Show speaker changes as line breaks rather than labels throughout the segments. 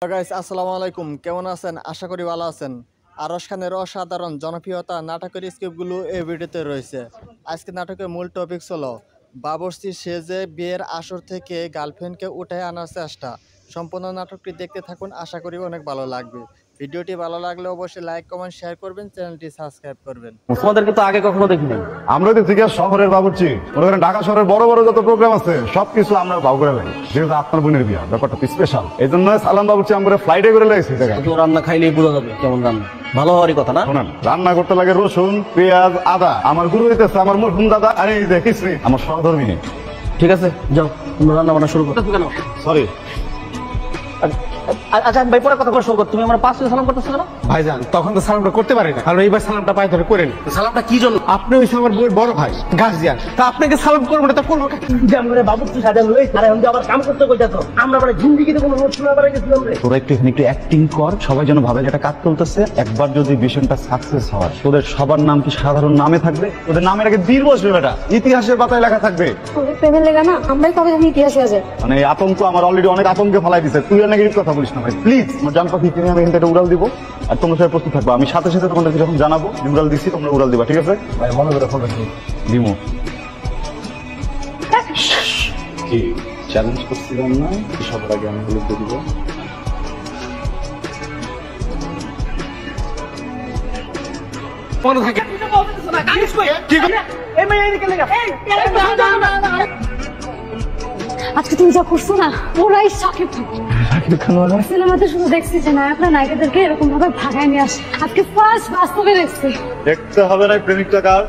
Guys আসসালামু আলাইকুম, কেমন আছেন? আশা করি ভালো আছেন। আরশ খানের অসাধারণ জনপ্রিয়তা নাটকের স্ক্রিপ্টগুলো এই ভিডিওতে রয়েছে। আজকে নাটকের মূল টপিক হলো বাবরচি সেজে বিয়ের আসর থেকে গার্লফ্রেন্ডকে উঠে আনার চেষ্টা। সম্পূর্ণ নাটকটি দেখতে থাকুন, আশা করি অনেক ভালো লাগবে। ভিডিওটি ভালো লাগলে অবশ্যই লাইক কমেন্ট শেয়ার করবেন, চ্যানেলটি সাবস্ক্রাইব করবেন।
তোমাদেরকে তো আগে কখনো দেখিনি।
আমরা তো ঠিক শহরের বাবুর্চি, মনে করেন ঢাকা শহরের বড় বড় যত প্রোগ্রাম আছে সবকিছু আমরা ভাগ করে লাগি। যেহেতু আপনার বোনের বিয়া, ব্যাপারটা স্পেশাল, এই জন্য সালাম বাবুর্চি আমরা ফ্লাইটে করে লাগছি।
রান্না খাইলেই বোঝা যাবে কেমন রান্না, ভালো হওয়ারই কথা না।
শোনেন, রান্না করতে লাগে রসুন, পেঁয়াজ, আদা। আমার গুরু হইতেছে আমার মরহুম দাদা, আর এই দেখিস আমার সহধর্মিনী।
ঠিক আছে, যাও তোমরা রান্না বান্না শুরু করো। কেন
সরি
আচ্ছা ভাই, পরে কথা শুরু কর। তুমি আমার পাঁচ সালাম করতেছো কেন?
ভাইজান তখন তো সালামটা করতে পারি না, কারণ এইবার সালামটা পায়ে ধরে করে নি।
সালামটা কি জন্য?
আপনি হইছে আমার বউয়ের বড় ভাই, গার্জিয়ান, তা আপনাকে সালাম করবো না, তা করবো
বাবুর্চি সাজানো আরে আমি আবার কাম করতে কইতাছো। আমরা মানে জিন্দিগিতে কোনো নোট শোনা পারে গেছিলাম রে।
তোরা একটু এখানে একটু অ্যাক্টিং কর, সবাই যেন ভাবে যেটা কাজ চলতেছে। একবার যদি মিশনটা সাকসেস হয়, তোদের সবার নাম কি সাধারণ নামে থাকবে? তোদের নামের আগে বীর বসবে, বেটা ইতিহাসের পাতায় লেখা থাকবে।
প্রেমের লেগা না আমরাই কবে জানি ইতিহাসে আছে।
মানে এই আতঙ্ক আমার অলরেডি অনেক আতঙ্কে ফেলাই দিচ্ছে। তুই নেগেটিভ কথা বলিস না ভাই, প্লিজ। আমার জান পাখি কিনে আমি এখান থেকে উড়াল দিব, আর তোমরা সবাই প্রস্তুত থাকবো। আমি সাথে সাথে তোমাদেরকে যখন জানাবো উড়াল দিচ্ছি, তোমরা উড়াল দিবা, ঠিক আছে?
ভাই মনে করে ফোন
দিমু কি চ্যালেঞ্জ করছিলাম না? সবার আগে আমি হলুদ দিয়ে দিব।
মনে থাকে
আজকে তুমি যা করছো না, ওরাই সাকিব সিনেমাতে শুধু দেখছি যে নায়করা নায়িকাদেরকে এরকম ভাবে ভাগায় নিয়ে আসে। আজকে ফার্স্ট বাস্তবে দেখছি।
দেখতে হবে না প্রেমিকটা কার।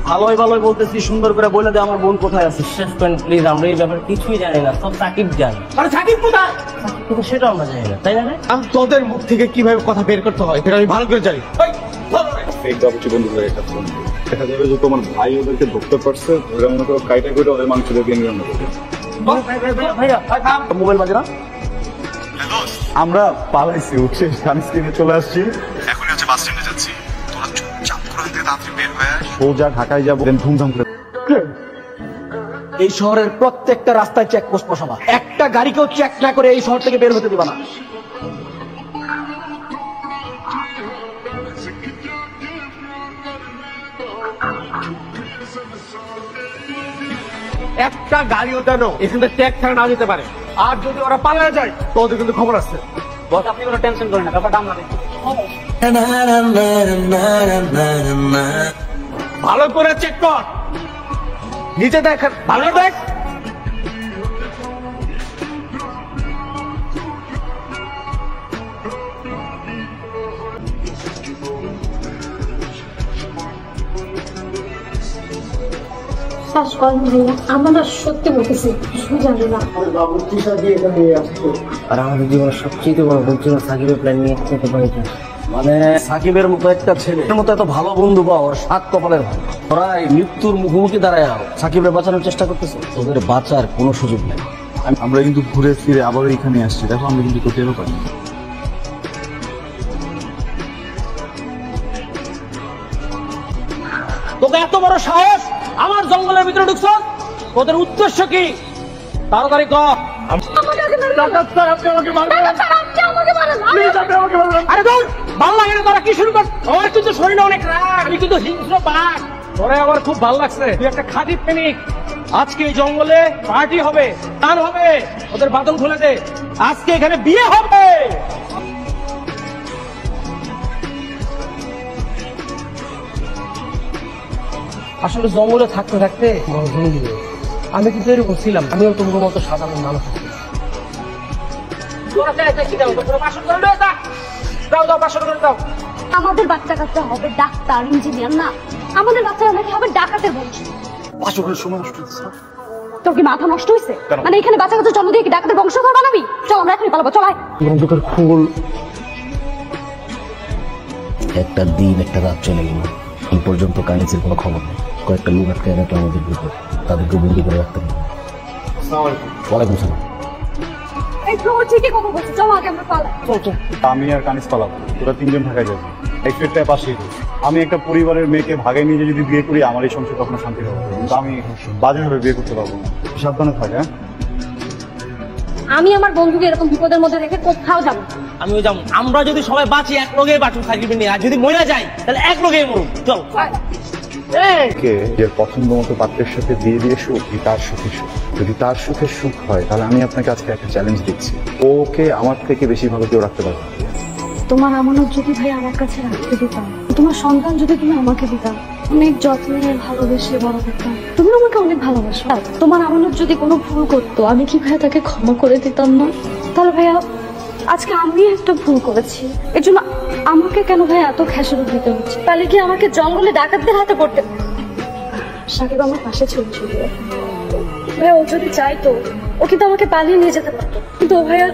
ভালোই ভালোই বলতেছি, সুন্দর করে বলে দে আমার বোন কোথায় আছে। শেষ করেন প্লিজ, আমরা এই ব্যাপারে কিছুই জানি না, সব সাকিব জানে।
আরে সাকিব কোথায়?
সাকিব কোথায় সেটা আমরা জানি না, তাই না রে?
আমি তোদের মুখ থেকে কিভাবে কথা বের করতে হয় সেটা আমি ভালো করে জানি।
এই বাবুচি বন্ধু হয়ে গেছে। দেখা যাবে যে তোমার ভাই ওদেরকে ধরতে পারছে, ওরা মনে করো কাইটা করে ওদের মাংস দিয়ে নিয়ে রান্না করবে।
মোবাইল বাজে না?
আমরা পালাইছি, উঠছে স্ক্রিনে চলে আসছি।
এখন হচ্ছে বাস স্ট্যান্ডে যাচ্ছি, তোরা চুপচাপ করে থেকে তাড়াতাড়ি বের হয়ে আয়।
সোজা ঢাকায় যাবো, দেন ধুমধাম করে।
এই শহরের প্রত্যেকটা রাস্তায় চেকপোস্ট বসাবা, একটা গাড়িকেও চেক না করে এই শহর থেকে বের হতে দিবা না।
একটা গাড়িও যেন এখান থেকে ট্যাগ ছাড়া না যেতে পারে, আর যদি ওরা পালায় যায় তোদের কিন্তু খবর আছে।
বস আপনি কোনো টেনশন করেন না, ব্যাপারটা আমরা দেখি।
ভালো করে চেক কর, নিচে দেখ, ভালো দেখ।
শ্বাস করেন ভাইয়া, আমরা না সত্যি বলতেছি, শুধু জানি না।
আর আমাদের জীবনের সবচেয়ে বড় ভুল ছিল সাকিবের প্ল্যান নিয়ে যেতে পারিনি। মানে সাকিবের মতো একটা ছেলের মতো এত ভালো বন্ধু পাওয়া ওর সাত কপালের ভালো। ওরাই মৃত্যুর মুখোমুখি দাঁড়ায় সাকিবের বাঁচানোর চেষ্টা করতেছে, ওদের বাঁচার কোনো সুযোগ নেই।
আমরা কিন্তু ঘুরে ফিরে আবার এখানে আসছি, দেখো আমরা কিন্তু করতেও পারি।
তোকে এত বড় সাহস আমার জঙ্গলের ভিতরে ঢুকছ, তোদের উদ্দেশ্য কি? তাড়াতাড়ি কর।
আরে দৌড়, ভালো লাগে না তোরা কি শুরু কর? আমার কিন্তু শরীরে অনেক রাগ, আমি কিন্তু হিংস্র বাঘ। তোরে আমার খুব ভালো লাগছে, তুই একটা খাঁটি প্রেমিক। আজকে এই জঙ্গলে পার্টি হবে, গান হবে, ওদের বাদন খুলে দে। আজকে এখানে বিয়ে হবে।
আসলে জঙ্গলে থাকতে থাকতে আমি কিন্তু এরকম ছিলাম, আমিও তোমার মতো সাধারণ মানুষ।
আমাদের বাচ্চা কাচ্চা হবে ডাক্তার, ইঞ্জিনিয়ার না, আমাদের বাচ্চারা নাকি হবে ডাকাতের বংশ। তোর কি মাথা নষ্ট হয়েছে? মানে এখানে বাচ্চা কাচ্চা জন্ম দিয়ে কি ডাকাতের বংশধর বানাবি? চল আমরা এখনই পালাবো, চল আয়।
বন্দুকের ফুল একটা দিন একটা রাত চলে গেল, এই পর্যন্ত কানিসের কোনো খবর নেই। কয়েকটা লোক আটকে রাখলে আমাদের গ্রুপে, তাদেরকে বন্দি করে রাখতে হবে। ওয়ালাইকুম সালাম।
এই প্রভু ঠিকই কথা বলছে, চল আগে আমরা পালাই।
আমি আর কানিস পালাবো, তোরা তিনজন ঢাকায় যাবি। একটা পাশেই আমি একটা পরিবারের মেয়েকে ভাগে নিয়ে যদি বিয়ে করি আমার এই সংসার কখনো শান্তি হবে, কিন্তু আমি বাজেভাবে বিয়ে করতে পারবো না। সাবধানে থাক।
আমি আমার বন্ধুকে এরকম বিপদের মধ্যে রেখে কোথাও যাবো না।
আমিও যাবো। আমরা যদি সবাই বাঁচি এক লগেই বাঁচুক সাকিব নিয়ে, আর যদি মরে যাই তাহলে এক লগেই মরুক। চল।
কে যে পছন্দ মতো পাত্রের সাথে বিয়ে দিয়ে সুখ, তার সুখে সুখ। যদি তার সুখে সুখ হয় তাহলে আমি আপনাকে আজকে একটা চ্যালেঞ্জ দিচ্ছি, ওকে আমার থেকে বেশি ভালো কেউ রাখতে পারবে না।
তোমার আমানত যদি ভাই আমার কাছে রাখতে দিতাম, তোমার সন্তান যদি তুমি আমাকে দিতাম, অনেক যত্নে ভালোবেসে বড় করতাম। তুমি আমাকে অনেক ভালোবাসো। তোমার আমানত যদি কোনো ভুল করতো, আমি কি ভাইয়া তাকে ক্ষমা করে দিতাম না? তাহলে ভাইয়া আজকে আমি একটা ভুল করেছি, এর জন্য আমাকে কেন ভাই এত খেসারত দিতে হচ্ছে? তাহলে কি আমাকে জঙ্গলে ডাকাতদের হাতে পড়তে? সাকিব আমার পাশে ছিল ভাইয়া, ও যদি চাইতো ও কিন্তু আমাকে পালিয়ে নিয়ে যেতে পারতো, কিন্তু ও ভাইয়া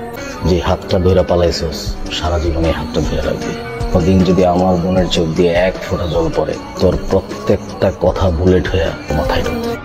যে হাতটা ধরে পালাইছস সারা জীবনে হাতটা ধরে রাখবি। ওদিন যদি আমার বোনের চোখ দিয়ে এক ফোঁটা জল পড়ে, তোর প্রত্যেকটা কথা বুলেট হয়ে মাথায় ঢুকবে।